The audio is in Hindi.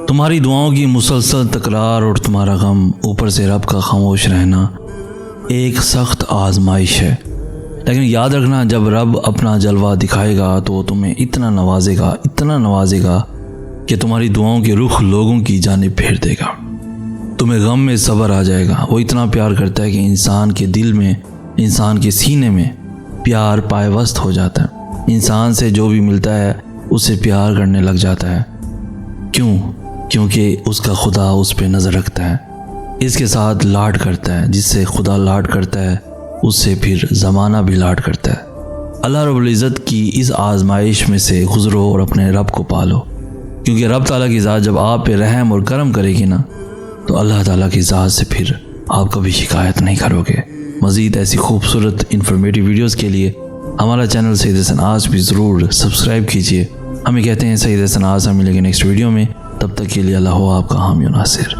तुम्हारी दुआओं की मुसलसल तकरार और तुम्हारा गम, ऊपर से रब का खामोश रहना एक सख्त आजमाइश है। लेकिन याद रखना, जब रब अपना जलवा दिखाएगा तो वो तुम्हें इतना नवाजेगा कि तुम्हारी दुआओं के रुख लोगों की जानिब फेर देगा। तुम्हें गम में सब्र आ जाएगा। वो इतना प्यार करता है कि इंसान के दिल में, इंसान के सीने में प्यार पायवस्त हो जाता है। इंसान से जो भी मिलता है उससे प्यार करने लग जाता है। क्यों? क्योंकि उसका खुदा उस पर नज़र रखता है, इसके साथ लाड करता है। जिससे खुदा लाड करता है उससे फिर ज़माना भी लाड करता है। अल्लाह रब्बुल इज़्ज़त की इस आजमाइश में से गुज़रो और अपने रब को पालो, क्योंकि रब ताला की ज़ात जब आप पे रहम और करम करेगी ना, तो अल्लाह ताला की ज़ात से फिर आप कभी शिकायत नहीं करोगे। मज़ीद ऐसी खूबसूरत इन्फॉर्मेटिव वीडियोस के लिए हमारा चैनल सईद हसन आस भी ज़रूर सब्सक्राइब कीजिए। हमें कहते हैं सईद हसन आस। हम मिलेंगे नेक्स्ट वीडियो में, तब तक के लिए अल्लाह हो आपका हामी और नासिर।